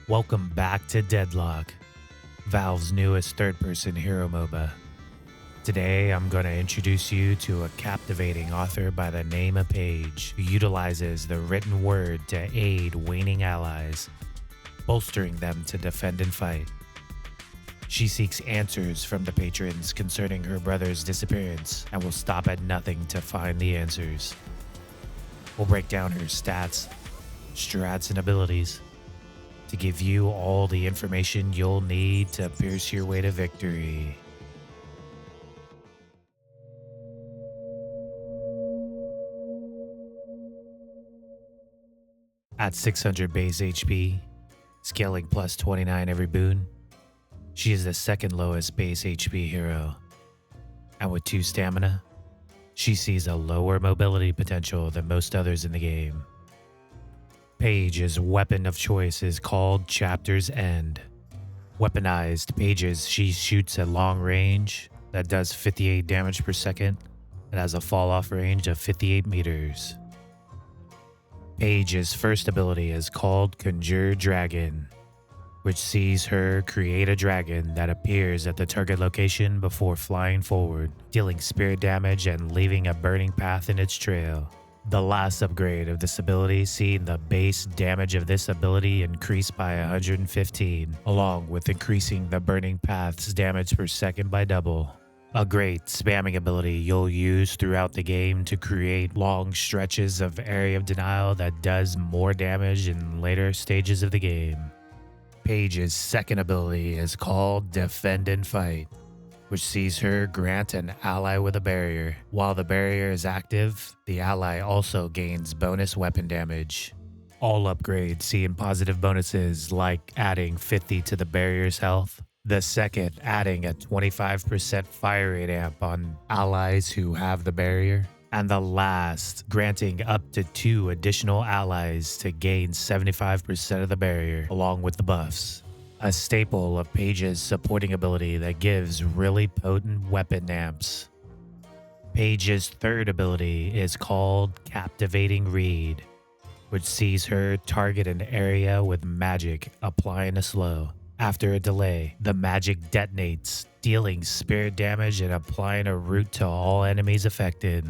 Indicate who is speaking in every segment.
Speaker 1: Welcome back to Deadlock, Valve's newest third-person hero MOBA. Today, I'm going to introduce you to a captivating author by the name of Paige, who utilizes the written word to aid waning allies, bolstering them to defend and fight. She seeks answers from the patrons concerning her brother's disappearance and will stop at nothing to find the answers. We'll break down her stats, strats, and abilities to give you all the information you'll need to pierce your way to victory. At 600 base HP, scaling plus 29 every boon, she is the second lowest base HP hero. And with 2 stamina, she sees a lower mobility potential than most others in the game. Paige's weapon of choice is called Chapter's End. Weaponized Paige's, she shoots at long range that does 58 damage per second and has a fall off range of 58 meters. Paige's first ability is called Conjure Dragon, which sees her create a dragon that appears at the target location before flying forward, dealing spirit damage and leaving a burning path in its trail. The last upgrade of this ability seeing the base damage of this ability increase by 115, along with increasing the burning path's damage per second by double. A great spamming ability you'll use throughout the game to create long stretches of area of denial that does more damage in later stages of the game. Paige's second ability is called Defend and Fight, which sees her grant an ally with a barrier. While the barrier is active, the ally also gains bonus weapon damage. All upgrades seeing positive bonuses like adding 50 to the barrier's health, the second adding a 25% fire rate amp on allies who have the barrier, and the last granting up to 2 additional allies to gain 75% of the barrier along with the buffs. A staple of Paige's supporting ability that gives really potent weapon amps. Paige's third ability is called Captivating Read, which sees her target an area with magic applying a slow. After a delay, the magic detonates, dealing spirit damage and applying a root to all enemies affected.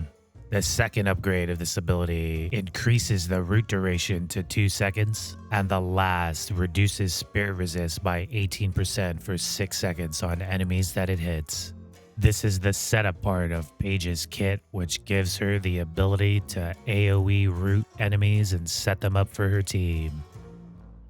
Speaker 1: The second upgrade of this ability increases the root duration to 2 seconds, and the last reduces spirit resist by 18% for 6 seconds on enemies that it hits. This is the setup part of Paige's kit, which gives her the ability to AoE root enemies and set them up for her team.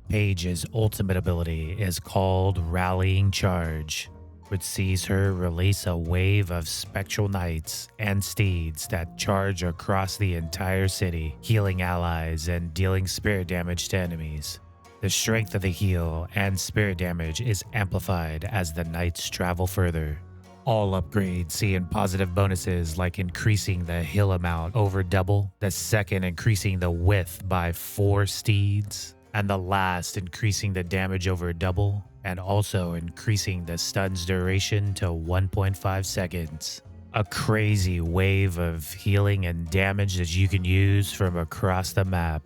Speaker 1: Paige's ultimate ability is called Rallying Charge, which sees her release a wave of spectral knights and steeds that charge across the entire city, healing allies and dealing spirit damage to enemies. The strength of the heal and spirit damage is amplified as the knights travel further. All upgrades seeing positive bonuses like increasing the heal amount over double, the second increasing the width by 4 steeds, and the last increasing the damage over double, and also increasing the stun's duration to 1.5 seconds. A crazy wave of healing and damage that you can use from across the map.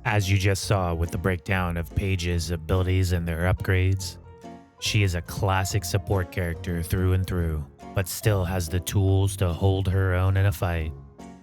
Speaker 1: As you just saw with the breakdown of Paige's abilities and their upgrades, she is a classic support character through and through, but still has the tools to hold her own in a fight.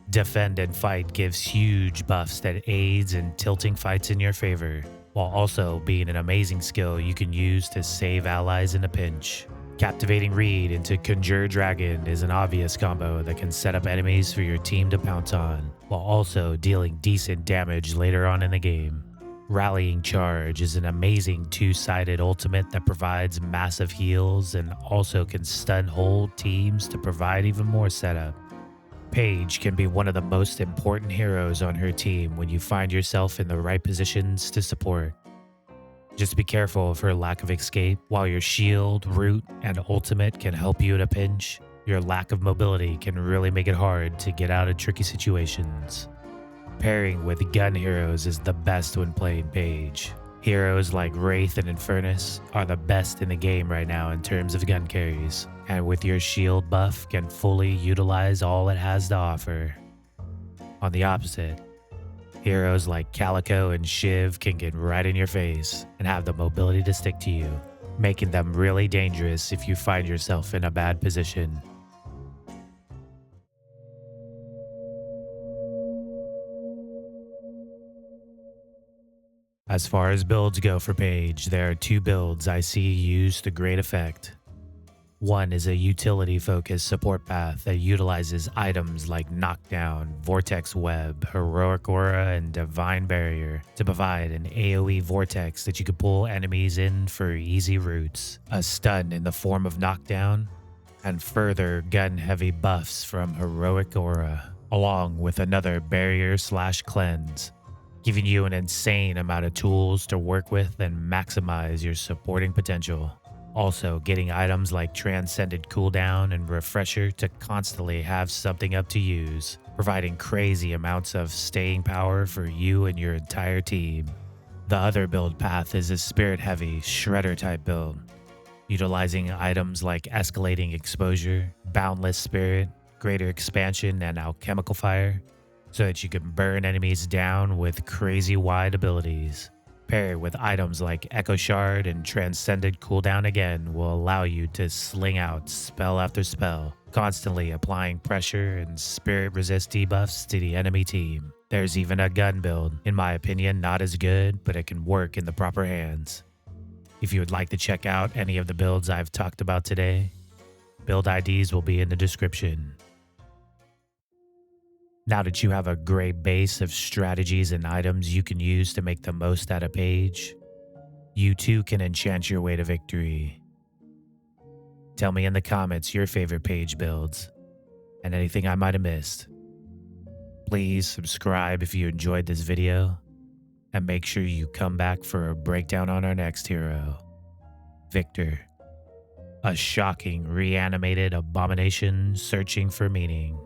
Speaker 1: Defend and Fight gives huge buffs that aids in tilting fights in your favor, while also being an amazing skill you can use to save allies in a pinch. Captivating Read into Conjure Dragon is an obvious combo that can set up enemies for your team to pounce on, while also dealing decent damage later on in the game. Rallying Charge is an amazing 2-sided ultimate that provides massive heals and also can stun whole teams to provide even more setup. Paige can be one of the most important heroes on her team when you find yourself in the right positions to support. Just be careful of her lack of escape. While your shield, root, and ultimate can help you in a pinch, your lack of mobility can really make it hard to get out of tricky situations. Pairing with gun heroes is the best when playing Paige. Heroes like Wraith and Infernus are the best in the game right now in terms of gun carries, and with your shield buff can fully utilize all it has to offer. On the opposite, heroes like Calico and Shiv can get right in your face and have the mobility to stick to you, making them really dangerous if you find yourself in a bad position. As far as builds go for Paige, there are two builds I see used to great effect. One is a utility-focused support path that utilizes items like Knockdown, Vortex Web, Heroic Aura, and Divine Barrier to provide an AoE vortex that you can pull enemies in for easy routes, a stun in the form of Knockdown, and further gun-heavy buffs from Heroic Aura, along with another barrier/cleanse, giving you an insane amount of tools to work with and maximize your supporting potential. Also, getting items like Transcended Cooldown and Refresher to constantly have something up to use, providing crazy amounts of staying power for you and your entire team. The other build path is a spirit-heavy, Shredder type build, utilizing items like Escalating Exposure, Boundless Spirit, Greater Expansion, and Alchemical Fire, so that you can burn enemies down with crazy wide abilities. Paired with items like Echo Shard and Transcended Cooldown again will allow you to sling out spell after spell, constantly applying pressure and spirit resist debuffs to the enemy team. There's even a gun build, in my opinion not as good, but it can work in the proper hands. If you would like to check out any of the builds I've talked about today, build IDs will be in the description. Now that you have a great base of strategies and items you can use to make the most out of Paige, you too can enchant your way to victory. Tell me in the comments your favorite Paige builds and anything I might have missed. Please subscribe if you enjoyed this video, and make sure you come back for a breakdown on our next hero, Victor, a shocking reanimated abomination searching for meaning.